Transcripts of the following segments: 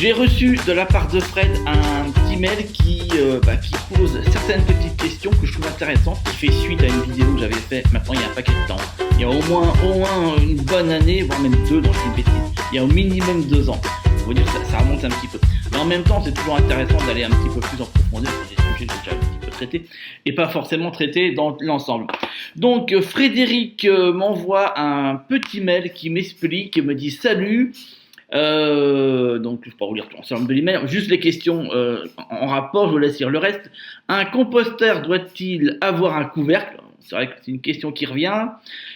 J'ai reçu de la part de Fred un petit mail qui pose certaines petites questions que je trouve intéressantes, qui fait suite à une vidéo que j'avais faite maintenant il y a un paquet de temps. Il y a au moins une bonne année, voire même deux dans une bêtise. Il y a au minimum 2 ans. Faut dire que ça remonte un petit peu. Mais en même temps, c'est toujours intéressant d'aller un petit peu plus en profondeur sur des sujets que j'ai déjà un petit peu traités et pas forcément traités dans l'ensemble. Donc Frédéric m'envoie un petit mail qui m'explique, me dit salut. Donc je ne vais pas vous lire tout l'ensemble de l'email, juste les questions en rapport, je vous laisse lire le reste. Un composteur doit-il avoir un couvercle? C'est vrai que c'est une question qui revient.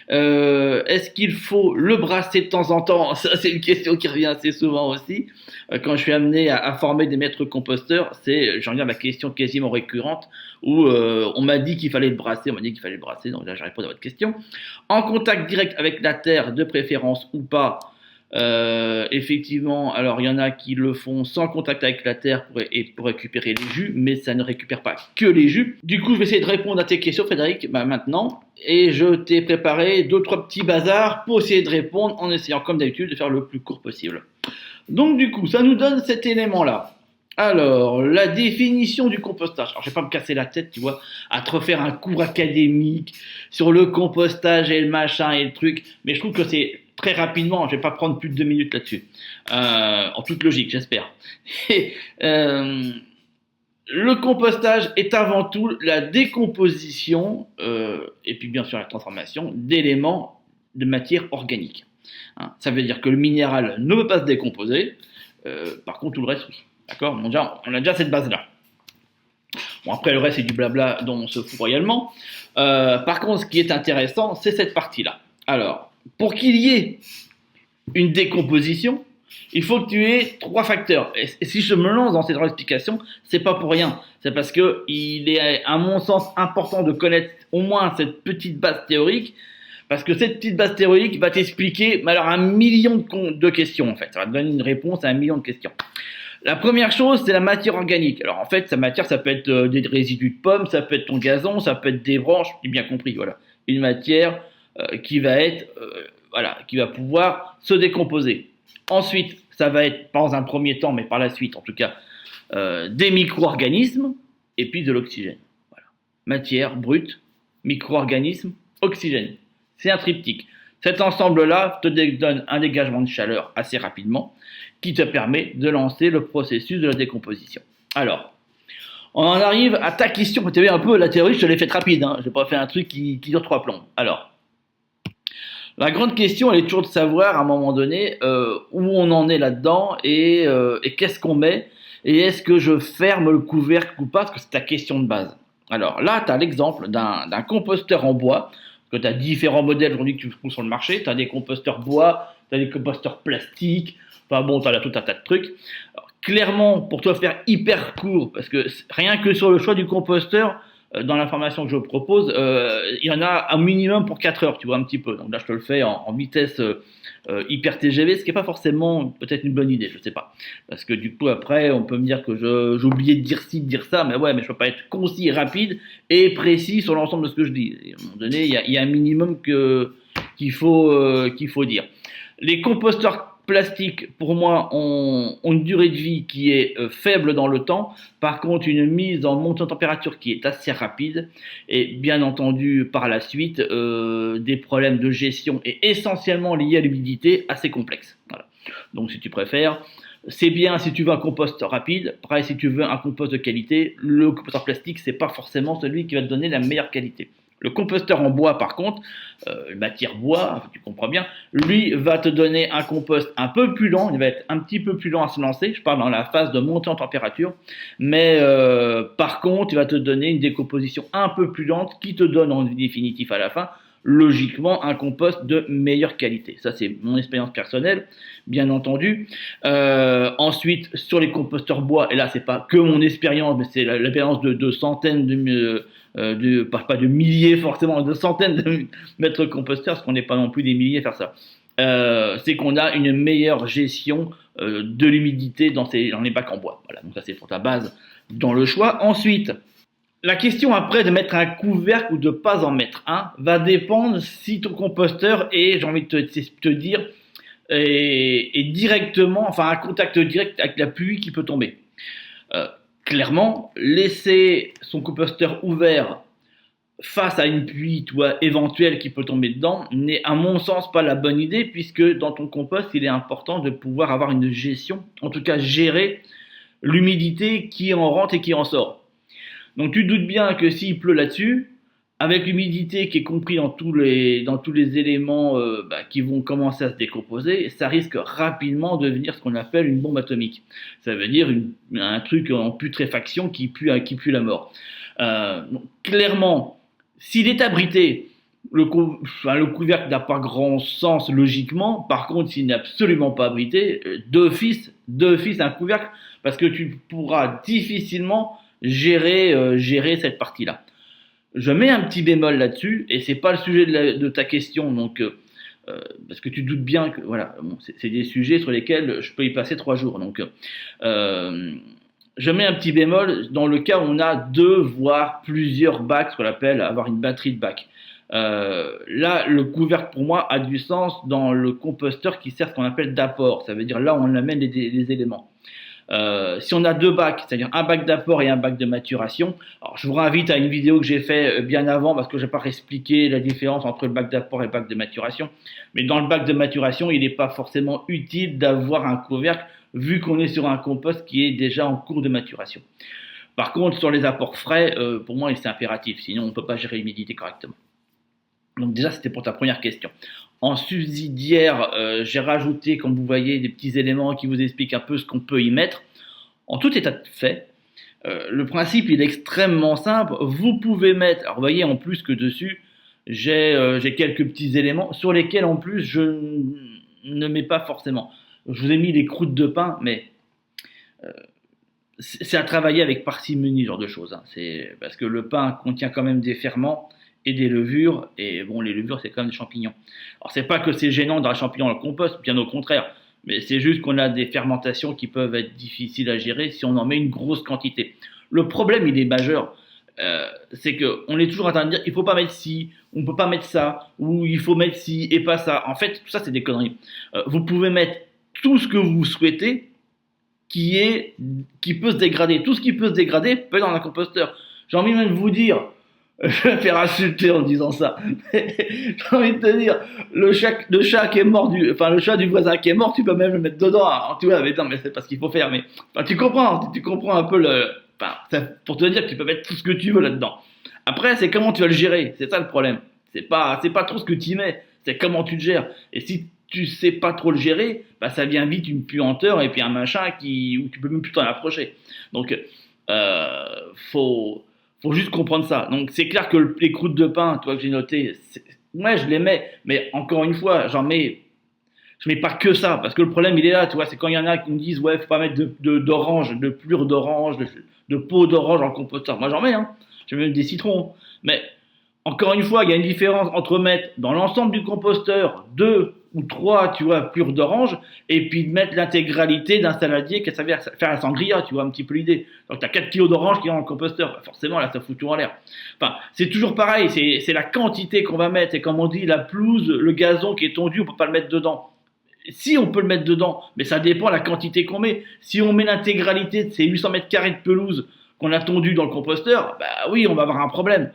Est-ce qu'il faut le brasser de temps en temps? Ça, c'est une question qui revient assez souvent aussi. Quand je suis amené à former des maîtres composteurs, c'est, j'en viens à la question quasiment récurrente où on m'a dit qu'il fallait le brasser, donc là je réponds à votre question. En contact direct avec la terre, de préférence ou pas. Effectivement, alors il y en a qui le font sans contact avec la terre pour récupérer les jus, mais ça ne récupère pas que les jus. Du coup, je vais essayer de répondre à tes questions, Frédéric, maintenant, et je t'ai préparé 2-3 petits bazars pour essayer de répondre en essayant, comme d'habitude, de faire le plus court possible. Donc, du coup, ça nous donne cet élément-là. Alors, la définition du compostage. Alors, je vais pas me casser la tête, tu vois, à te refaire un cours académique sur le compostage et le machin et le truc, mais je trouve que c'est très rapidement, je vais pas prendre plus de 2 minutes là-dessus, en toute logique, j'espère. Le compostage est avant tout la décomposition, et puis bien sûr la transformation d'éléments de matière organique. Ça veut dire que le minéral ne peut pas se décomposer, par contre tout le reste oui. D'accord, on a déjà cette base-là. Bon, après, le reste, c'est du blabla dont on se fout royalement. Par contre, ce qui est intéressant, c'est cette partie-là. Alors, pour qu'il y ait une décomposition, il faut que tu aies 3 facteurs. Et si je me lance dans cette explication, c'est pas pour rien. C'est parce que il est, à mon sens, important de connaître au moins cette petite base théorique. Parce que cette petite base théorique va t'expliquer, mais alors, 1 million de questions, en fait. Ça va te donner une réponse à 1 million de questions. La première chose, c'est la matière organique. Alors en fait, sa matière, ça peut être des résidus de pommes, ça peut être ton gazon, ça peut être des branches, j'ai bien compris, voilà. Une matière qui va être, qui va pouvoir se décomposer. Ensuite, ça va être, pas dans un premier temps, mais par la suite en tout cas, des micro-organismes et puis de l'oxygène. Voilà. Matière brute, micro-organismes, oxygène. C'est un triptyque. Cet ensemble-là te donne un dégagement de chaleur assez rapidement qui te permet de lancer le processus de la décomposition. Alors, on en arrive à ta question. Tu vois un peu la théorie, je te l'ai faite rapide. Je n'ai pas fait un truc qui dure 3 plombs. Alors, la grande question, elle est toujours de savoir à un moment donné où on en est là-dedans et qu'est-ce qu'on met et est-ce que je ferme le couvercle ou pas, parce que c'est ta question de base. Alors là, tu as l'exemple d'un composteur en bois, que tu as différents modèles aujourd'hui que tu trouves sur le marché. Tu as des composteurs bois, tu as des composteurs plastiques, enfin bon, tu as là tout un tas de trucs. Alors, clairement, pour te faire hyper court, parce que rien que sur le choix du composteur, dans l'information que je propose, il y en a un minimum pour 4 heures, tu vois, un petit peu. Donc là, je te le fais en vitesse hyper TGV, ce qui n'est pas forcément peut-être une bonne idée, je ne sais pas. Parce que du coup, après, on peut me dire que j'ai oublié de dire ci, de dire ça, mais ouais, mais je ne peux pas être concis, rapide et précis sur l'ensemble de ce que je dis. Et à un moment donné, il y a un minimum qu'il faut dire. Les composteurs plastiques, pour moi, ont une durée de vie qui est faible dans le temps. Par contre, une mise en montée en température qui est assez rapide. Et bien entendu, par la suite, des problèmes de gestion et essentiellement liés à l'humidité assez complexes. Voilà. Donc, si tu préfères, c'est bien si tu veux un compost rapide. Pareil, si tu veux un compost de qualité, le composteur plastique, c'est pas forcément celui qui va te donner la meilleure qualité. Le composteur en bois, par contre, matière bois, tu comprends bien, lui va te donner un compost un peu plus lent, il va être un petit peu plus lent à se lancer, je parle dans la phase de montée en température, mais par contre, il va te donner une décomposition un peu plus lente qui te donne en définitif à la fin, logiquement, un compost de meilleure qualité. Ça, c'est mon expérience personnelle, bien entendu. Ensuite, sur les composteurs bois, et là, c'est pas que mon expérience, mais c'est l'expérience de centaines pas de milliers forcément, de centaines de mètres composteurs, parce qu'on n'est pas non plus des milliers à faire ça. C'est qu'on a une meilleure gestion de l'humidité dans les bacs en bois. Voilà, donc ça c'est pour ta base dans le choix. Ensuite, la question après de mettre un couvercle ou de pas en mettre un va dépendre si ton composteur est, j'ai envie de te dire, et directement, enfin un contact direct avec la pluie qui peut tomber. Clairement, laisser son composteur ouvert face à une pluie éventuelle qui peut tomber dedans n'est à mon sens pas la bonne idée, puisque dans ton compost il est important de pouvoir avoir une gestion, en tout cas gérer l'humidité qui en rentre et qui en sort. Donc tu te doutes bien que s'il pleut là-dessus, avec l'humidité qui est compris dans tous les éléments qui vont commencer à se décomposer, ça risque rapidement de devenir ce qu'on appelle une bombe atomique. Ça veut dire un truc en putréfaction qui pue la mort. Donc, clairement, s'il est abrité, le couvercle n'a pas grand sens logiquement. Par contre, s'il n'est absolument pas abrité, d'office un couvercle, parce que tu pourras difficilement gérer cette partie-là. Je mets un petit bémol là-dessus, et c'est pas le sujet de ta question, donc parce que tu doutes bien que voilà, c'est des sujets sur lesquels je peux y passer 3 jours. Donc, je mets un petit bémol dans le cas où on a 2 voire plusieurs bacs, ce qu'on appelle avoir une batterie de bacs. Là, le couvercle pour moi a du sens dans le composteur qui sert ce qu'on appelle d'apport. Ça veut dire là où on amène les éléments. Si on a 2 bacs, c'est-à-dire un bac d'apport et un bac de maturation, alors je vous réinvite à une vidéo que j'ai fait bien avant parce que je n'ai pas expliqué la différence entre le bac d'apport et le bac de maturation. Mais dans le bac de maturation, il n'est pas forcément utile d'avoir un couvercle vu qu'on est sur un compost qui est déjà en cours de maturation. Par contre, sur les apports frais, pour moi, c'est impératif, sinon on ne peut pas gérer l'humidité correctement. Donc déjà, c'était pour ta première question. En subsidiaire, j'ai rajouté, comme vous voyez, des petits éléments qui vous expliquent un peu ce qu'on peut y mettre. En tout état de fait, le principe il est extrêmement simple. Vous pouvez mettre, alors vous voyez en plus que dessus, j'ai quelques petits éléments sur lesquels en plus je ne mets pas forcément. Je vous ai mis les croûtes de pain, mais c'est à travailler avec parcimonie, ce genre de choses. Hein. C'est parce que le pain contient quand même des ferments et des levures, et bon, les levures c'est quand même des champignons. Alors c'est pas que c'est gênant dans les champignons dans le compost, bien au contraire, mais c'est juste qu'on a des fermentations qui peuvent être difficiles à gérer si on en met une grosse quantité. Le problème il est majeur, c'est qu'on est toujours en train de dire il faut pas mettre ci, on peut pas mettre ça, ou il faut mettre ci et pas ça. En fait, tout ça c'est des conneries. Vous pouvez mettre tout ce que vous souhaitez qui peut se dégrader. Tout ce qui peut se dégrader peut être dans un composteur. J'ai envie même de vous dire, je vais me faire insulter en disant ça. J'ai envie de te dire, le chat qui est mort le chat du voisin qui est mort, tu peux même le mettre dedans. Hein, tu vois, mais non, mais c'est pas ce qu'il faut faire. Mais enfin, tu comprends un peu pour te dire que tu peux mettre tout ce que tu veux là-dedans. Après, c'est comment tu vas le gérer. C'est ça le problème. C'est pas trop ce que tu y mets. C'est comment tu le gères. Et si tu sais pas trop le gérer, ça vient vite une puanteur et puis un machin où tu peux même plus t'en approcher. Donc, faut juste comprendre ça. Donc c'est clair que les croûtes de pain, toi que j'ai noté, ouais, je les mets, mais encore une fois, je mets pas que ça, parce que le problème il est là, tu vois, c'est quand il y en a qui me disent ouais, faut pas mettre d'orange, de plure d'orange, de peau d'orange dans le composteur. Moi j'en mets, hein. Je mets même des citrons, mais encore une fois, il y a une différence entre mettre dans l'ensemble du composteur 2 ou 3, tu vois, plures d'orange, et puis mettre l'intégralité d'un saladier qui va faire la sangria, tu vois, un petit peu l'idée. Donc, tu as 4 kilos d'orange qui est dans le composteur. Forcément, là, ça fout tout en l'air. Enfin, c'est toujours pareil, c'est la quantité qu'on va mettre. Et comme on dit, la pelouse, le gazon qui est tondu, on peut pas le mettre dedans. Si on peut le mettre dedans, mais ça dépend de la quantité qu'on met. Si on met l'intégralité de ces 800 mètres carrés de pelouse qu'on a tondu dans le composteur, oui, on va avoir un problème.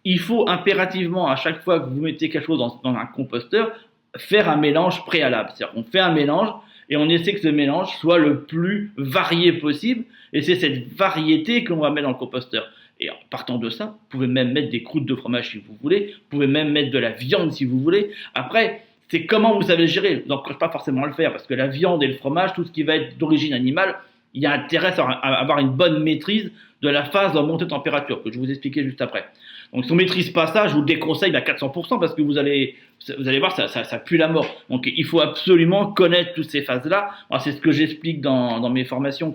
Il faut impérativement, à chaque fois que vous mettez quelque chose dans un composteur, faire un mélange préalable. C'est-à-dire qu'on fait un mélange et on essaie que ce mélange soit le plus varié possible. Et c'est cette variété qu'on va mettre dans le composteur. Et en partant de ça, vous pouvez même mettre des croûtes de fromage si vous voulez. Vous pouvez même mettre de la viande si vous voulez. Après, c'est comment vous savez le gérer. Je n'encourage pas forcément à le faire parce que la viande et le fromage, tout ce qui va être d'origine animale, il y a intérêt à avoir une bonne maîtrise de la phase de montée de température que je vais vous expliquer juste après. Donc si on ne maîtrise pas ça, je vous le déconseille à 400% parce que vous allez voir, ça pue la mort. Donc il faut absolument connaître toutes ces phases-là. C'est ce que j'explique dans mes formations.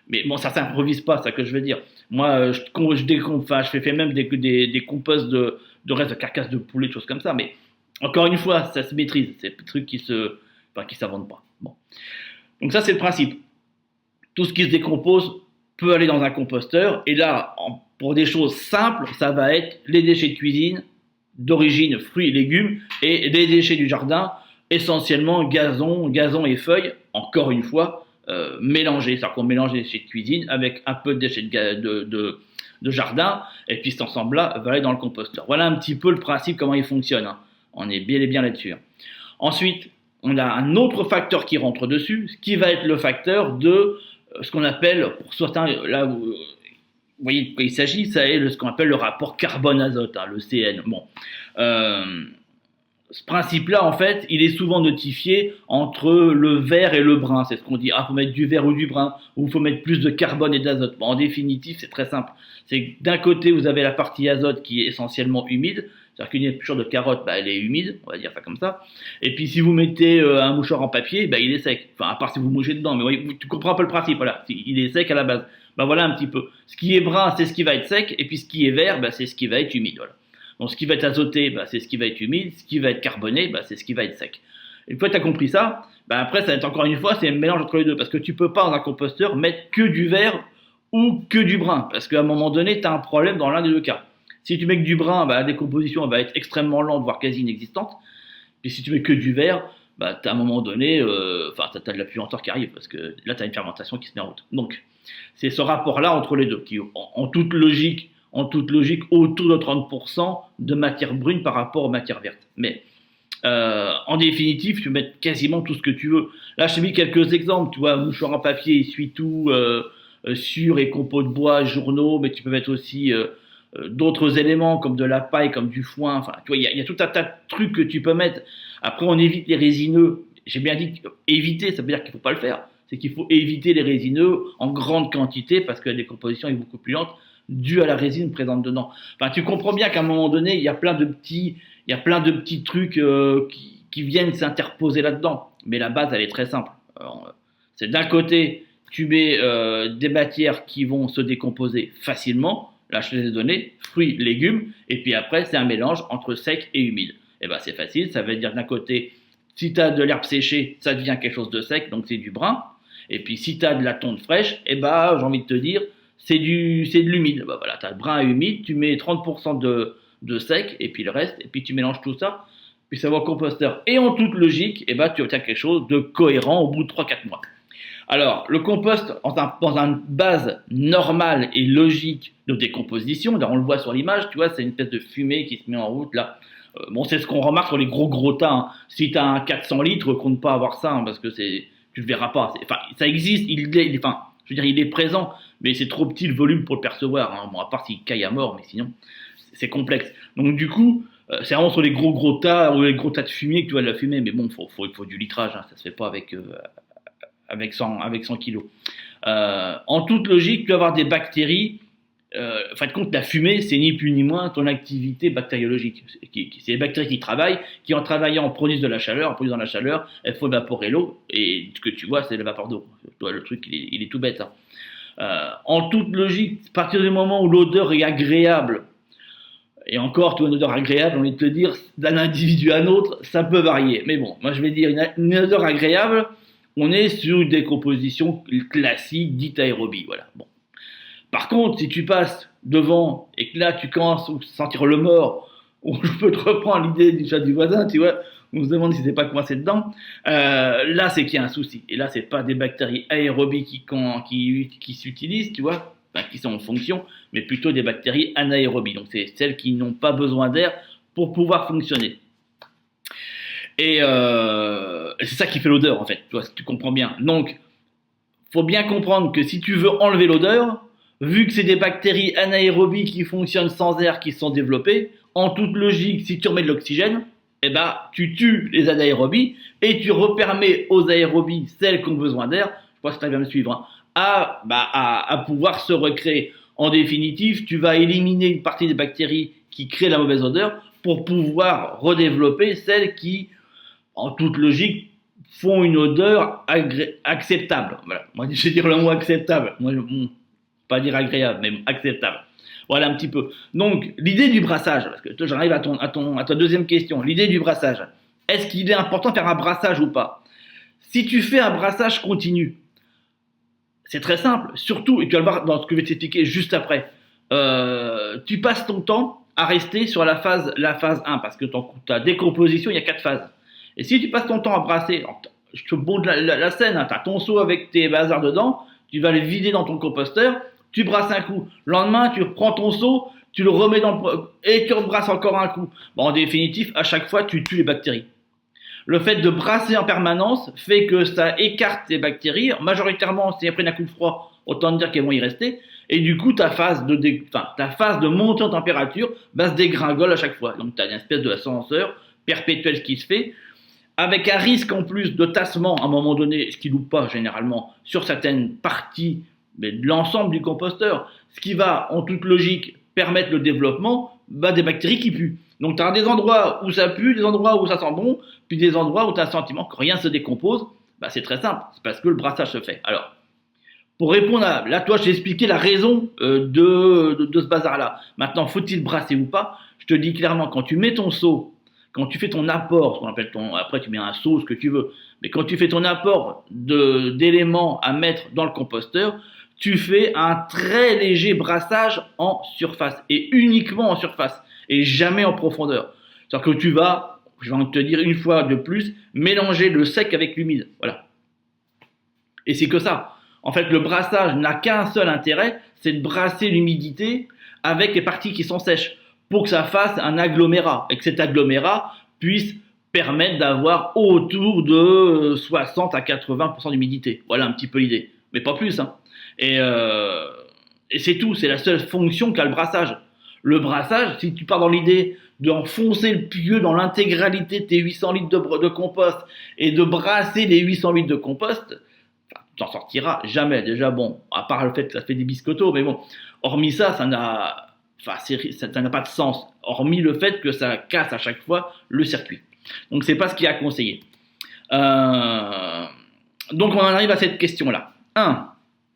Mais bon, ça ne s'improvise pas, c'est ça que je veux dire. Moi, je fais même des composts de restes de carcasses de poulet, des choses comme ça. Mais encore une fois, ça se maîtrise. C'est des trucs qui s'inventent pas. Bon. Donc ça, c'est le principe. Tout ce qui se décompose peut aller dans un composteur. Et là, pour des choses simples, ça va être les déchets de cuisine d'origine fruits et légumes et les déchets du jardin, essentiellement gazon et feuilles, encore une fois, mélangés. C'est-à-dire qu'on mélange les déchets de cuisine avec un peu de déchets de jardin, et puis cet ensemble-là va aller dans le composteur. Voilà un petit peu le principe, comment il fonctionne. Hein. On est bien et bien là-dessus. Hein. Ensuite, on a un autre facteur qui rentre dessus, ce qui va être le facteur de ce qu'on appelle, pour certains, là où, vous voyez de quoi il s'agit, ça est ce qu'on appelle le rapport carbone-azote, hein, le CN. Bon. Ce principe-là, en fait, il est souvent notifié entre le vert et le brun. C'est ce qu'on dit, faut mettre du vert ou du brun, ou il faut mettre plus de carbone et d'azote. Bon, en définitive, c'est très simple. C'est que d'un côté, vous avez la partie azote qui est essentiellement humide, c'est-à-dire qu'une épluchure de carotte, elle est humide, on va dire ça comme ça. Et puis si vous mettez un mouchoir en papier, il est sec. Enfin, à part si vous mouchez dedans, mais voyez, tu comprends un peu le principe, voilà. Il est sec à la base. Voilà un petit peu. Ce qui est brun, c'est ce qui va être sec, et puis ce qui est vert, c'est ce qui va être humide, voilà. Donc ce qui va être azoté, c'est ce qui va être humide, ce qui va être carboné, c'est ce qui va être sec. Une fois que tu as compris ça, après ça va être encore une fois, c'est un mélange entre les deux, parce que tu peux pas dans un composteur mettre que du vert ou que du brun, parce qu'à un moment donné, tu as un problème dans l'un des deux cas. Si tu mets que du brun, la décomposition va être extrêmement lente, voire quasi inexistante. Et si tu mets que du vert, tu as à un moment donné, tu as de la puanteur qui arrive, parce que là, tu as une fermentation qui se met en route. Donc, c'est ce rapport-là entre les deux, qui, en toute logique, autour de 30% de matière brune par rapport aux matières vertes. Mais en définitive, tu peux mettre quasiment tout ce que tu veux. Là, je t'ai mis quelques exemples. Tu vois, mouchoir en papier, essuie-tout, sur et compots de bois, journaux, mais tu peux mettre aussi d'autres éléments comme de la paille, comme du foin. Enfin, tu vois, il y a tout un tas de trucs que tu peux mettre. Après, on évite les résineux. J'ai bien dit éviter, ça veut dire qu'il ne faut pas le faire. C'est qu'il faut éviter les résineux en grande quantité parce que la décomposition est beaucoup plus lente, dû à la résine présente dedans. Enfin, tu comprends bien qu'à un moment donné, il y a plein de petits trucs qui viennent s'interposer là-dedans. Mais la base, elle est très simple. C'est d'un côté, tu mets des matières qui vont se décomposer facilement. Là, je te les ai donné, fruits, légumes. Et puis après, c'est un mélange entre sec et humide. Et c'est facile. Ça veut dire d'un côté, si tu as de l'herbe séchée, ça devient quelque chose de sec, donc c'est du brun. Et puis si tu as de la tonte fraîche, j'ai envie de te dire, c'est de l'humide. Voilà, tu as le brun et humide, tu mets 30% de sec, et puis le reste, et puis tu mélanges tout ça, puis ça va au composteur. Et en toute logique, tu obtiens quelque chose de cohérent au bout de 3-4 mois. Alors, le compost, dans une base normale et logique de décomposition, on le voit sur l'image, tu vois, c'est une espèce de fumée qui se met en route là. C'est ce qu'on remarque sur les gros tas. Hein. Si tu as un 400 litres, compte pas avoir ça, hein, parce que tu le verras pas. Ça existe, il est présent, mais c'est trop petit le volume pour le percevoir. Hein. À part s'il caille à mort, mais sinon, c'est complexe. Donc du coup, c'est vraiment sur les gros tas ou les gros tas de fumier que tu vois de la fumée. Mais bon, il faut du litrage, hein. Ça se fait pas avec 100 kilos. En toute logique, tu vas avoir des bactéries. En fin de compte, la fumée, c'est ni plus ni moins ton activité bactériologique. C'est les bactéries qui travaillent, qui en travaillant produisent de la chaleur, en produisant de la chaleur, elles font évaporer l'eau, et ce que tu vois, c'est le vapeur d'eau. Le truc, il est tout bête. Hein. En toute logique, à partir du moment où l'odeur est agréable, et encore, tu as une odeur agréable, j'ai envie de te dire, d'un individu à un autre, ça peut varier. Mais bon, moi je vais dire, une odeur agréable, on est sur une décomposition classique, dite aérobie. Voilà. Bon. Par contre, si tu passes devant et que là tu commences à sentir le mort, ou je peux te reprendre l'idée du chat du voisin, tu vois, on se demande si c'est pas coincé dedans, là c'est qu'il y a un souci. Et là, c'est pas des bactéries aérobies qui s'utilisent, tu vois, qui sont en fonction, mais plutôt des bactéries anaérobies. Donc c'est celles qui n'ont pas besoin d'air pour pouvoir fonctionner. Et c'est ça qui fait l'odeur en fait, tu vois, tu comprends bien. Donc, faut bien comprendre que si tu veux enlever l'odeur, vu que c'est des bactéries anaérobies qui fonctionnent sans air, qui sont développées, en toute logique, si tu remets de l'oxygène, tu tues les anaérobies et tu repermets aux aérobies, celles qui ont besoin d'air, je pense que tu vas me suivre, hein, à pouvoir se recréer. En définitive, tu vas éliminer une partie des bactéries qui créent la mauvaise odeur pour pouvoir redévelopper celles qui, en toute logique, font une odeur acceptable. Voilà. Moi, je vais dire le mot acceptable. Moi, pas dire agréable, mais acceptable. Voilà un petit peu. Donc, l'idée du brassage, parce que j'arrive à ta deuxième question, l'idée du brassage. Est-ce qu'il est important de faire un brassage ou pas? Si tu fais un brassage continu, c'est très simple, surtout, et tu vas le voir dans ce que je vais t'expliquer juste après, tu passes ton temps à rester sur la phase 1, parce que ta décomposition, il y a 4 phases. Et si tu passes ton temps à brasser, alors, je te montre la scène, hein, tu as ton seau avec tes bazars dedans, tu vas le vider dans ton composteur, tu brasses un coup. Le lendemain, tu reprends ton seau, tu le remets et tu rebrasses encore un coup. Bon, en définitive, à chaque fois, tu tues les bactéries. Le fait de brasser en permanence fait que ça écarte les bactéries. Majoritairement, si elles prennent un coup de froid, autant dire qu'elles vont y rester. Et du coup, ta phase de montée en température se dégringole à chaque fois. Donc, tu as une espèce d'ascenseur perpétuel qui se fait, avec un risque en plus de tassement à un moment donné, ce qui ne loupe pas généralement, sur certaines parties de l'ensemble du composteur, ce qui va, en toute logique, permettre le développement des bactéries qui puent. Donc, tu as des endroits où ça pue, des endroits où ça sent bon, puis des endroits où tu as le sentiment que rien se décompose. C'est très simple, c'est parce que le brassage se fait. Alors, pour répondre à... Là, toi, je t'ai expliqué la raison de ce bazar-là. Maintenant, faut-il brasser ou pas? Je te dis clairement, quand tu mets ton seau, quand tu fais ton apport, ce qu'on appelle après tu mets un seau, ce que tu veux, mais quand tu fais ton apport d'éléments à mettre dans le composteur, tu fais un très léger brassage en surface, et uniquement en surface, et jamais en profondeur. C'est-à-dire que tu vas, je vais te dire une fois de plus, mélanger le sec avec l'humide. Voilà. Et c'est que ça. En fait, le brassage n'a qu'un seul intérêt, c'est de brasser l'humidité avec les parties qui sont sèches, pour que ça fasse un agglomérat, et que cet agglomérat puisse permettre d'avoir autour de 60 à 80% d'humidité. Voilà un petit peu l'idée, mais pas plus. Hein. Et c'est tout, c'est la seule fonction qu'a le brassage. Le brassage, si tu pars dans l'idée d'enfoncer le pieu dans l'intégralité de tes 800 litres de compost et de brasser les 800 litres de compost, tu n'en sortiras jamais. Déjà, bon, à part le fait que ça fait des biscottos, mais bon, hormis ça, ça n'a pas de sens, hormis le fait que ça casse à chaque fois le circuit. Donc, c'est pas ce qui est à conseiller. Donc, on en arrive à cette question-là. 1.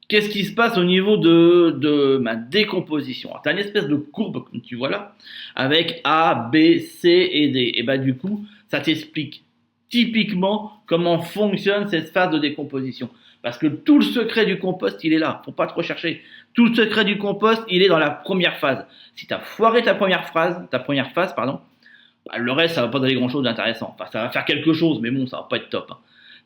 Qu'est-ce qui se passe au niveau de ma décomposition? Tu as une espèce de courbe, comme tu vois là, avec A, B, C et D. Et du coup, ça t'explique typiquement comment fonctionne cette phase de décomposition. Parce que tout le secret du compost, il est là. Faut pas trop chercher. Tout le secret du compost, il est dans la première phase. Si tu as foiré ta première phase, le reste, ça va pas donner grand chose d'intéressant. Enfin, ça va faire quelque chose, mais bon, ça va pas être top. Hein.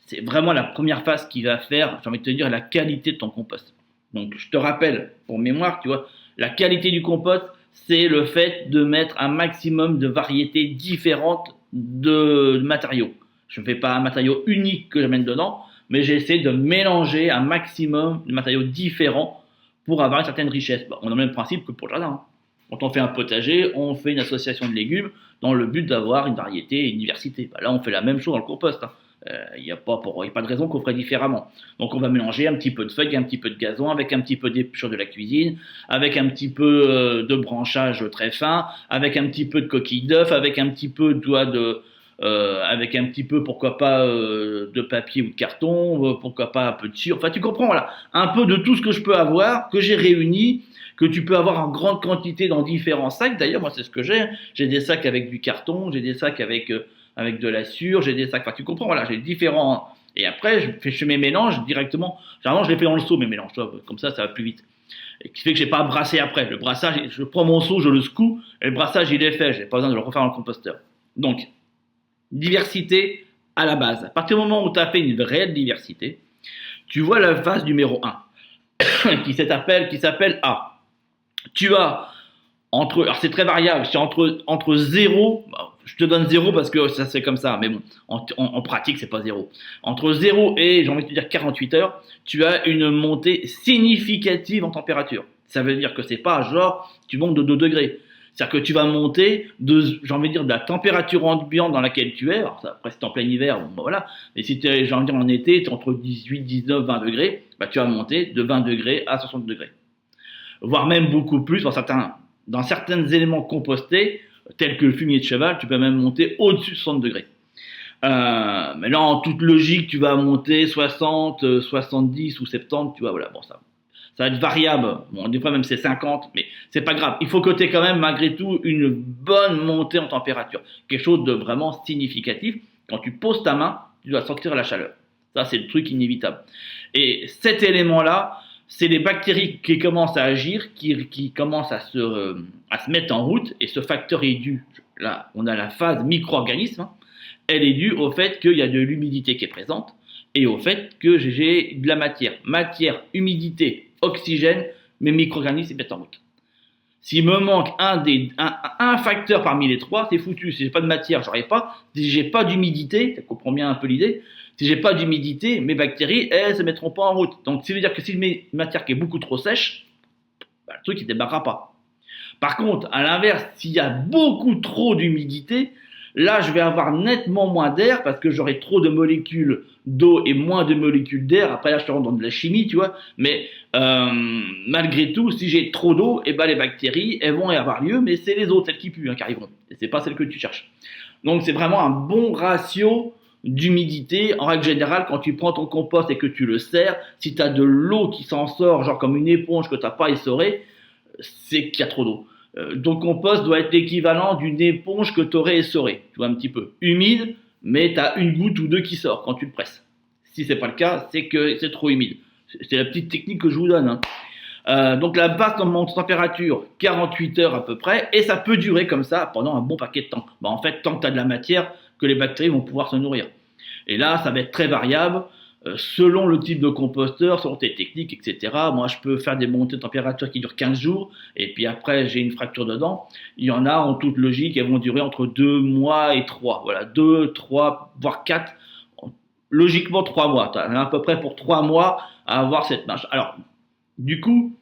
C'est vraiment la première phase qui va faire, j'ai envie de te dire, la qualité de ton compost. Donc, je te rappelle, pour mémoire, tu vois, la qualité du compost, c'est le fait de mettre un maximum de variétés différentes de matériaux. Je ne fais pas un matériau unique que j'amène dedans, mais j'essaie de mélanger un maximum de matériaux différents pour avoir une certaine richesse. On a le même principe que pour le jardin. Hein. Quand on fait un potager, on fait une association de légumes dans le but d'avoir une variété et une diversité. Là, on fait la même chose dans le compost. Hein. Il n'y a pas de raison qu'on ferait différemment. Donc on va mélanger un petit peu de feuilles, un petit peu de gazon, avec un petit peu d'épluchure de la cuisine, avec un petit peu de branchage très fin, avec un petit peu de coquille d'œuf, avec un petit peu avec un petit peu, pourquoi pas, de papier ou de carton, pourquoi pas un peu de sucre. Enfin, tu comprends, voilà. Un peu de tout ce que je peux avoir, que j'ai réuni, que tu peux avoir en grande quantité dans différents sacs. D'ailleurs, moi, c'est ce que j'ai. J'ai des sacs avec du carton, j'ai des sacs avec de la sûre, j'ai des sacs. Enfin, tu comprends, voilà, j'ai différents. Et après, je fais mes mélanges directement. Généralement, je les fais dans le seau, mes mélanges. Comme ça va plus vite. Et qui fait que j'ai pas à brasser après. Le brassage, je prends mon seau, je le secoue, et le brassage, il est fait. J'ai pas besoin de le refaire dans le composteur. Donc, diversité à la base. À partir du moment où tu as fait une réelle diversité, tu vois la phase numéro 1 qui s'appelle A. Tu as alors c'est très variable, c'est entre 0, je te donne 0 parce que ça c'est comme ça, mais bon, en pratique c'est pas 0. Entre 0 et, j'ai envie de te dire 48 heures, tu as une montée significative en température. Ça veut dire que c'est pas genre, tu montes de 2 degrés. C'est-à-dire que tu vas monter de la température ambiante dans laquelle tu es, alors ça, après c'est en plein hiver, voilà, mais si tu es, j'ai envie de dire, en été, tu es entre 18, 19, 20 degrés, tu vas monter de 20 degrés à 60 degrés. Voire même beaucoup plus dans certains éléments compostés, tels que le fumier de cheval, tu peux même monter au-dessus de 60 degrés. Mais là, en toute logique, tu vas monter 60, 70 ou 70, tu vois, voilà, bon, ça va être variable. Bon, des fois même c'est 50, mais c'est pas grave. Il faut que tu aies quand même, malgré tout, une bonne montée en température. Quelque chose de vraiment significatif. Quand tu poses ta main, tu dois sentir la chaleur. Ça, c'est le truc inévitable. Et cet élément-là, c'est les bactéries qui commencent à agir, qui commencent à se mettre en route, et ce facteur est dû. Là, on a la phase micro-organisme, elle est due au fait qu'il y a de l'humidité qui est présente et au fait que j'ai de la matière. Matière, humidité, oxygène, mes micro-organismes se mettent en route. S'il me manque un facteur parmi les trois, c'est foutu. Si j'ai pas de matière, j'aurai pas. Si j'ai pas d'humidité, tu comprends bien un peu l'idée. Si j'ai pas d'humidité, mes bactéries, elles se mettront pas en route. Donc, ça veut dire que si je mets une matière qui est beaucoup trop sèche, bah, le truc il débarquera pas. Par contre, à l'inverse, s'il y a beaucoup trop d'humidité, là, je vais avoir nettement moins d'air parce que j'aurai trop de molécules d'eau et moins de molécules d'air. Après, là, je te rentre dans de la chimie, tu vois. Mais malgré tout, si j'ai trop d'eau, eh ben, les bactéries, elles vont y avoir lieu, mais c'est les autres, celles qui puent, qui arriveront. Et c'est pas celles que tu cherches. Donc, c'est vraiment un bon ratio d'humidité. En règle générale, quand tu prends ton compost et que tu le sers, si tu as de l'eau qui s'en sort, genre comme une éponge que tu n'as pas essorée, c'est qu'il y a trop d'eau. Ton compost doit être l'équivalent d'une éponge que tu aurais essorée, tu vois, un petit peu humide, mais tu as une goutte ou deux qui sort quand tu le presses. Si c'est pas le cas, c'est que c'est trop humide. C'est la petite technique que je vous donne. Donc la base de température, 48 heures à peu près, et ça peut durer comme ça pendant un bon paquet de temps. Bah, en fait, tant que tu as de la matière, que les bactéries vont pouvoir se nourrir. Et là, ça va être très variable. Selon le type de composteur, selon tes techniques, etc. Moi, je peux faire des montées de température qui durent 15 jours, et puis après, j'ai une fracture dedans. Il y en a, en toute logique, elles vont durer entre 2 mois et 3. Voilà, 2, 3, voire 4. Logiquement, 3 mois. Tu as à peu près pour 3 mois à avoir cette marge. Alors, du coup,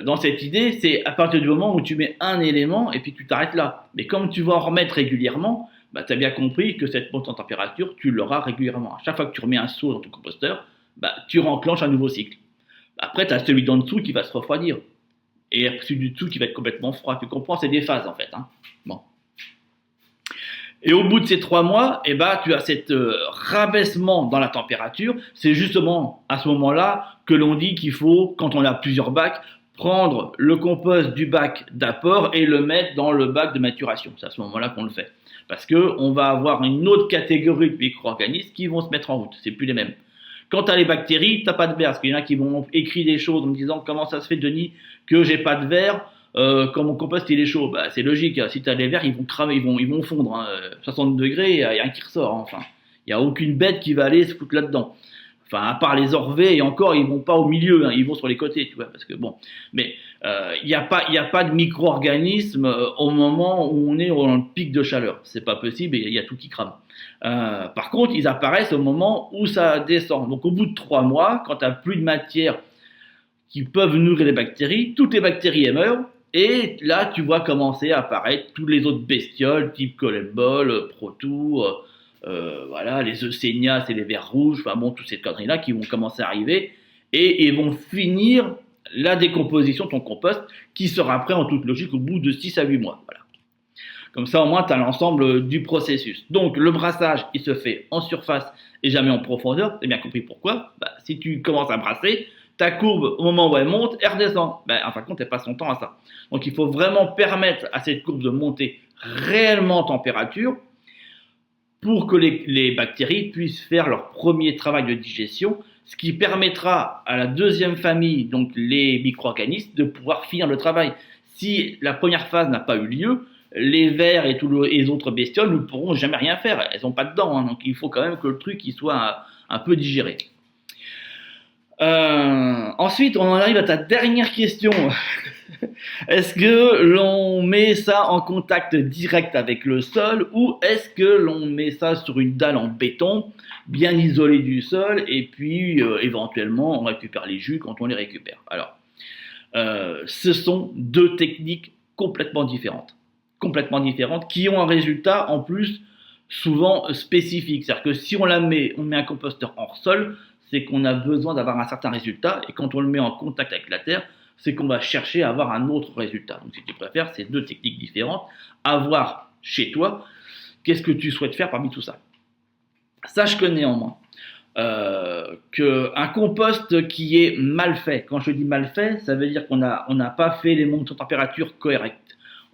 dans cette idée, c'est à partir du moment où tu mets un élément, et puis tu t'arrêtes là. Mais comme tu vas en remettre régulièrement, bah, tu as bien compris que cette montée en température, tu l'auras régulièrement. À chaque fois que tu remets un seau dans ton composteur, bah, tu renclenches un nouveau cycle. Après, tu as celui d'en dessous qui va se refroidir. Et celui du dessous qui va être complètement froid. Tu comprends, c'est des phases en fait. Bon. Et au bout de ces 3 mois, eh ben, tu as cet rabaissement dans la température. C'est justement à ce moment-là que l'on dit qu'il faut, quand on a plusieurs bacs, prendre le compost du bac d'apport et le mettre dans le bac de maturation. C'est à ce moment-là qu'on le fait. Parce qu'on va avoir une autre catégorie de micro-organismes qui vont se mettre en route. C'est plus les mêmes. Quand tu as les bactéries, tu n'as pas de verre. Parce qu'il y en a qui vont écrire des choses en me disant comment ça se fait, Denis, que j'ai pas de verre quand mon compost il est chaud. Bah, c'est logique. Si tu as des verres, ils vont cramer, ils vont fondre. 60 degrés, il n'y a rien qui ressort. Enfin, il n'y a aucune bête qui va aller se foutre là-dedans. Enfin, à part les orvets, et encore, ils vont pas au milieu, ils vont sur les côtés, tu vois, parce que bon. Mais il n'y a pas de micro-organismes au moment où on est dans le pic de chaleur. C'est pas possible, il y a tout qui crame. Par contre, ils apparaissent au moment où ça descend. Donc, au bout de 3 mois, quand tu n'as plus de matière qui peuvent nourrir les bactéries, toutes les bactéries elles meurent. Et là, tu vois commencer à apparaître toutes les autres bestioles, type Colembol, Protou, voilà, les Eusenia, c'est les vers rouges, enfin bon, toutes ces conneries-là qui vont commencer à arriver et vont finir la décomposition de ton compost qui sera prêt en toute logique au bout de 6 à 8 mois. Voilà. Comme ça, au moins, tu as l'ensemble du processus. Donc, le brassage, il se fait en surface et jamais en profondeur. Tu as bien compris pourquoi. Bah, si tu commences à brasser, ta courbe, au moment où elle monte, elle redescend. Bah, en fin de compte, elle passe son temps à ça. Donc, il faut vraiment permettre à cette courbe de monter réellement en température pour que les bactéries puissent faire leur premier travail de digestion, ce qui permettra à la deuxième famille, donc les micro-organismes, de pouvoir finir le travail. Si la première phase n'a pas eu lieu, les vers et tous les autres bestioles ne pourront jamais rien faire. Elles n'ont pas de dents, donc il faut quand même que le truc il soit un peu digéré. Ensuite, on en arrive à ta dernière question. Est-ce que l'on met ça en contact direct avec le sol ou est-ce que l'on met ça sur une dalle en béton, bien isolée du sol, et puis éventuellement on récupère les jus quand on les récupère? Alors, ce sont deux techniques complètement différentes, qui ont un résultat en plus souvent spécifique. C'est-à-dire que si on met un composteur hors sol, c'est qu'on a besoin d'avoir un certain résultat, et quand on le met en contact avec la terre, c'est qu'on va chercher à avoir un autre résultat. Donc si tu préfères, c'est deux techniques différentes. Avoir chez toi, qu'est-ce que tu souhaites faire parmi tout ça? Sache que néanmoins, qu'un compost qui est mal fait, quand je dis mal fait, ça veut dire qu'on n'a pas fait les montées de température correctes.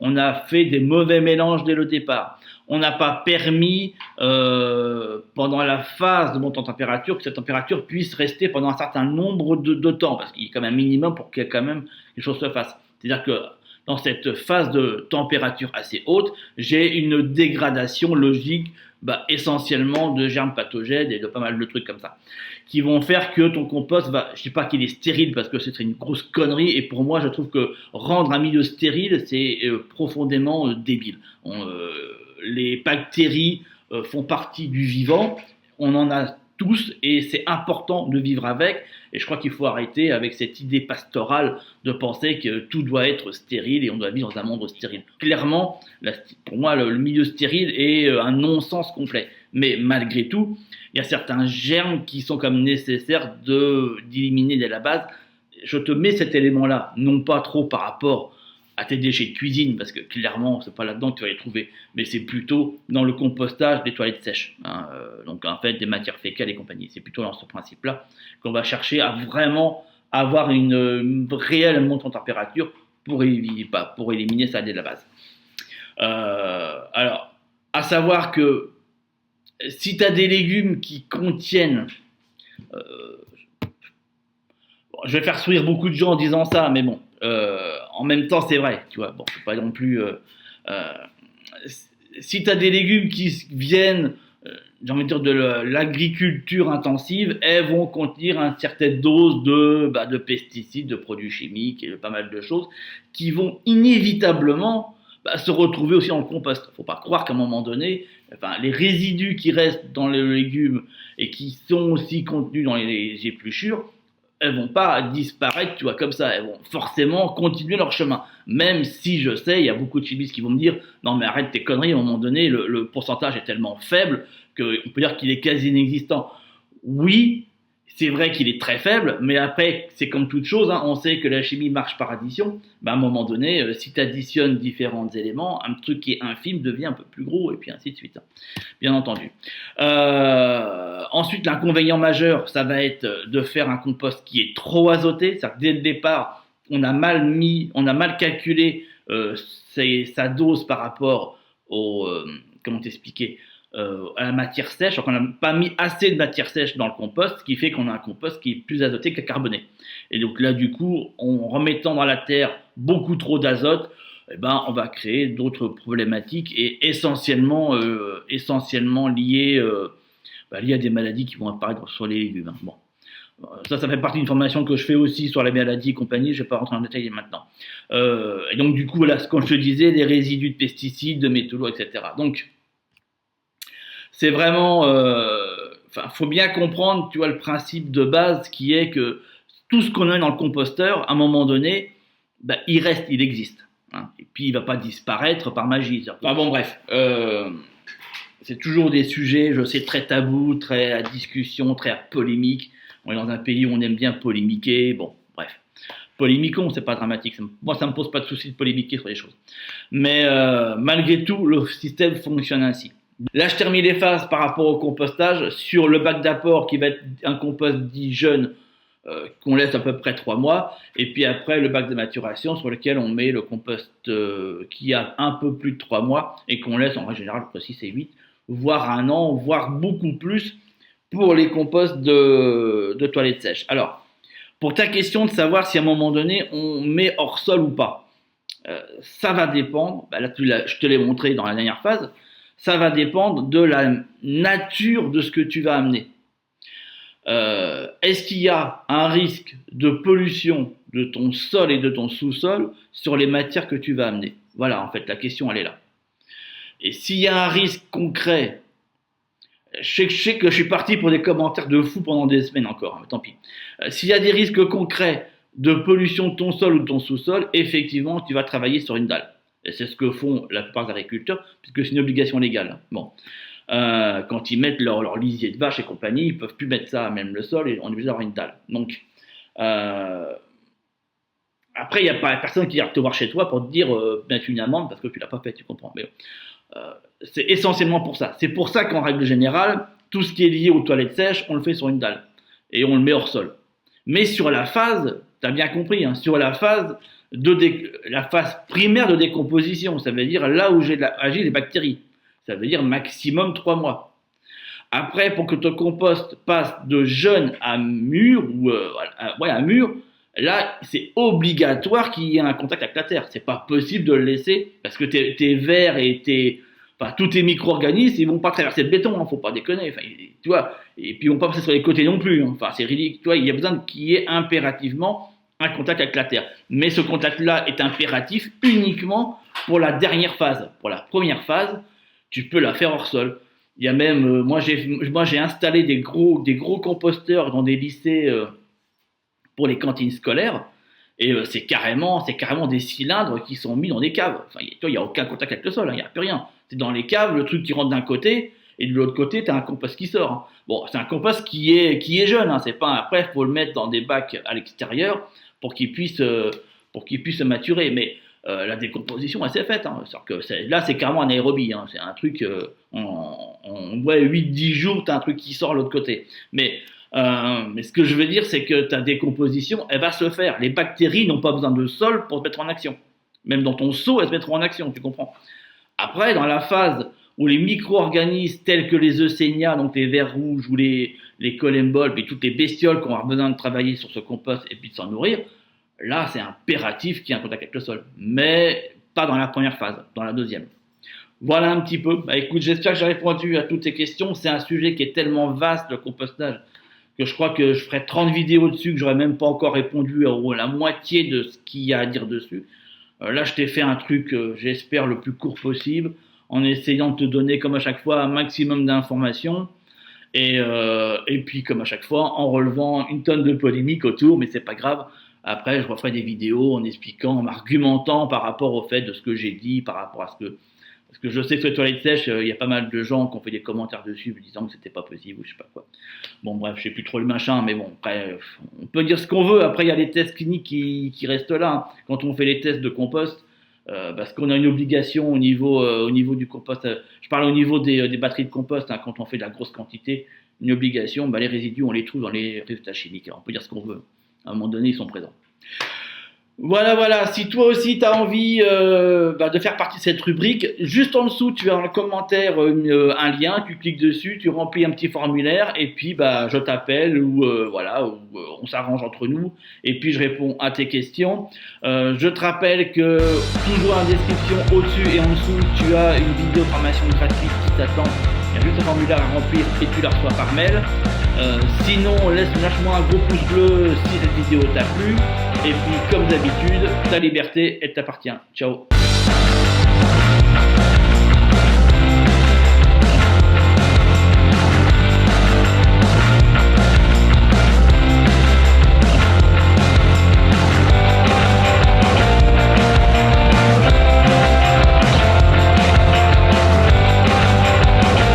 On a fait des mauvais mélanges dès le départ. On n'a pas permis, pendant la phase de montée en température, que cette température puisse rester pendant un certain nombre de temps, parce qu'il y a quand même un minimum pour que quand même les choses se fassent. C'est-à-dire que dans cette phase de température assez haute, j'ai une dégradation logique essentiellement de germes pathogènes et de pas mal de trucs comme ça, qui vont faire que ton compost je dis pas qu'il est stérile parce que c'est une grosse connerie, et pour moi je trouve que rendre un milieu stérile c'est profondément débile. Les bactéries font partie du vivant, on en a tous et c'est important de vivre avec, et je crois qu'il faut arrêter avec cette idée pastorale de penser que tout doit être stérile et on doit vivre dans un monde stérile. Clairement, pour moi, le milieu stérile est un non-sens complet. Mais malgré tout, il y a certains germes qui sont comme nécessaires d'éliminer dès la base. Je te mets cet élément-là, non pas trop par rapport à tes déchets de cuisine, parce que clairement, c'est pas là-dedans que tu vas les trouver, mais c'est plutôt dans le compostage des toilettes sèches. Donc en fait, des matières fécales et compagnie. C'est plutôt dans ce principe-là qu'on va chercher à vraiment avoir une réelle montée en température pour éliminer ça dès la base. Alors, à savoir que si tu as des légumes qui contiennent... je vais faire sourire beaucoup de gens en disant ça, mais bon, en même temps, c'est vrai, tu vois. Bon, je ne pas non plus... si tu as des légumes qui viennent, j'ai envie de dire, de l'agriculture intensive, elles vont contenir une certaine dose de pesticides, de produits chimiques et de pas mal de choses qui vont inévitablement se retrouver aussi dans le compost. Il ne faut pas croire qu'à un moment donné, les résidus qui restent dans les légumes et qui sont aussi contenus dans les épluchures, elles vont pas disparaître, tu vois, comme ça. Elles vont forcément continuer leur chemin. Même si je sais, il y a beaucoup de chimistes qui vont me dire « Non mais arrête tes conneries, à un moment donné, le pourcentage est tellement faible qu'on peut dire qu'il est quasi inexistant. » Oui, c'est vrai qu'il est très faible, mais après, c'est comme toute chose, on sait que la chimie marche par addition. À un moment donné, si tu additionnes différents éléments, un truc qui est infime devient un peu plus gros, et puis ainsi de suite. Bien entendu. Ensuite, l'inconvénient majeur, ça va être de faire un compost qui est trop azoté. C'est-à-dire que dès le départ, on a mal calculé sa dose par rapport comment t'expliquer, à la matière sèche. Donc on n'a pas mis assez de matière sèche dans le compost, ce qui fait qu'on a un compost qui est plus azoté que carboné. Et donc là, du coup, en remettant dans la terre beaucoup trop d'azote, on va créer d'autres problématiques et essentiellement liées à des maladies qui vont apparaître sur les légumes. Bon. Ça fait partie d'une formation que je fais aussi sur les maladies et compagnie, je ne vais pas rentrer en détail maintenant. Et donc du coup, voilà, comme je te disais, les résidus de pesticides, de métaux, etc. Donc, c'est vraiment... faut bien comprendre, tu vois, le principe de base qui est que tout ce qu'on a dans le composteur, à un moment donné, il reste, il existe. Et puis, il ne va pas disparaître par magie. Bon, bref. C'est toujours des sujets, je sais, très tabous, très à discussion, très à polémique. On est dans un pays où on aime bien polémiquer. Bon, bref. Polémiquons, c'est pas dramatique. Moi, ça me pose pas de souci de polémiquer sur les choses. Mais malgré tout, le système fonctionne ainsi. Là, je termine les phases par rapport au compostage. Sur le bac d'apport, qui va être un compost dit jeune, qu'on laisse à peu près 3 mois. Et puis après, le bac de maturation sur lequel on met le compost qui a un peu plus de 3 mois et qu'on laisse en règle générale entre 6 et 8, voire 1 an, voire beaucoup plus pour les composts de toilettes sèches. Alors, pour ta question de savoir si à un moment donné on met hors sol ou pas, ça va dépendre, là je te l'ai montré dans la dernière phase, ça va dépendre de la nature de ce que tu vas amener. Est-ce qu'il y a un risque de pollution de ton sol et de ton sous-sol sur les matières que tu vas amener? Voilà, en fait, la question, elle est là. Et s'il y a un risque concret, je sais que je suis parti pour des commentaires de fou pendant des semaines encore, mais tant pis. S'il y a des risques concrets de pollution de ton sol ou de ton sous-sol, effectivement, tu vas travailler sur une dalle. Et c'est ce que font la plupart des agriculteurs, puisque c'est une obligation légale. Bon. Quand ils mettent leur lisier de vache et compagnie, ils ne peuvent plus mettre ça à même le sol et on est obligé d'avoir une dalle. Donc, après, il n'y a pas personne qui vient te voir chez toi pour te dire mettre une amende parce que tu ne l'as pas fait, tu comprends. Mais c'est essentiellement pour ça. C'est pour ça qu'en règle générale, tout ce qui est lié aux toilettes sèches, on le fait sur une dalle et on le met hors sol. Mais sur la phase, tu as bien compris, sur la phase primaire de décomposition, ça veut dire là où agissent les bactéries. Ça veut dire maximum 3 mois. Après, pour que ton compost passe de jeune à mûr, à mûr, Là, c'est obligatoire qu'il y ait un contact avec la terre. C'est pas possible de le laisser parce que tes vers et tous tes micro-organismes, ils vont pas traverser le béton, faut pas déconner. Enfin, tu vois, et puis ils vont pas passer sur les côtés non plus. Enfin, c'est ridicule. Tu vois, il y a besoin qu'il y ait impérativement un contact avec la terre. Mais ce contact-là est impératif uniquement pour la dernière phase. Pour la première phase, tu peux la faire hors sol. Il y a même, moi j'ai installé des gros composteurs dans des lycées pour les cantines scolaires. Et c'est carrément des cylindres qui sont mis dans des caves. Enfin, il n'y a aucun contact avec le sol, il n'y a plus rien. C'est dans les caves, le truc qui rentre d'un côté, et de l'autre côté, tu as un compost qui sort. Bon, c'est un compost qui est jeune, c'est pas après, il faut le mettre dans des bacs à l'extérieur pour qu'il puisse se maturer. Mais la décomposition, elle s'est faite. Là, c'est carrément un aérobie. C'est un truc, on voit 8-10 jours, tu as un truc qui sort de l'autre côté. Mais ce que je veux dire, c'est que ta décomposition, elle va se faire. Les bactéries n'ont pas besoin de sol pour se mettre en action. Même dans ton seau, elles se mettront en action, tu comprends. Après, dans la phase où les micro-organismes tels que les Eusenia, donc les vers rouges ou les colemboles, et toutes les bestioles qui ont besoin de travailler sur ce compost et puis de s'en nourrir, là, c'est impératif qu'il y ait un contact avec le sol. Mais pas dans la première phase, dans la deuxième. Voilà un petit peu. Écoute, j'espère que j'ai répondu à toutes ces questions. C'est un sujet qui est tellement vaste, le compostage, que je crois que je ferai 30 vidéos dessus, que j'aurais même pas encore répondu à la moitié de ce qu'il y a à dire dessus. Là, je t'ai fait un truc, j'espère, le plus court possible, en essayant de te donner, comme à chaque fois, un maximum d'informations. Et puis, comme à chaque fois, en relevant une tonne de polémiques autour, mais c'est pas grave. Après, je referai des vidéos en expliquant, en argumentant par rapport au fait de ce que j'ai dit, par rapport à ce que... Parce que je sais que sur les toilettes sèches, il y a pas mal de gens qui ont fait des commentaires dessus me disant que c'était pas possible ou je sais pas quoi. Bon bref, je sais plus trop le machin, mais bon, après, on peut dire ce qu'on veut. Après, il y a les tests cliniques qui restent là. Quand on fait les tests de compost, parce qu'on a une obligation au niveau du compost, je parle au niveau des batteries de compost, quand on fait de la grosse quantité, une obligation, les résidus, on les trouve dans les résultats chimiques. Alors, on peut dire ce qu'on veut. À un moment donné, ils sont présents. Voilà, si toi aussi tu as envie de faire partie de cette rubrique, juste en dessous tu as dans le commentaire un lien, tu cliques dessus, tu remplis un petit formulaire et puis je t'appelle ou on s'arrange entre nous et puis je réponds à tes questions. Je te rappelle que toujours en description au-dessus et en dessous tu as une vidéo de formation gratuite qui t'attend. Il y a juste un formulaire à remplir et tu la reçois par mail. Sinon, lâche-moi un gros pouce bleu si cette vidéo t'a plu. Et puis, comme d'habitude, ta liberté, elle t'appartient. Ciao.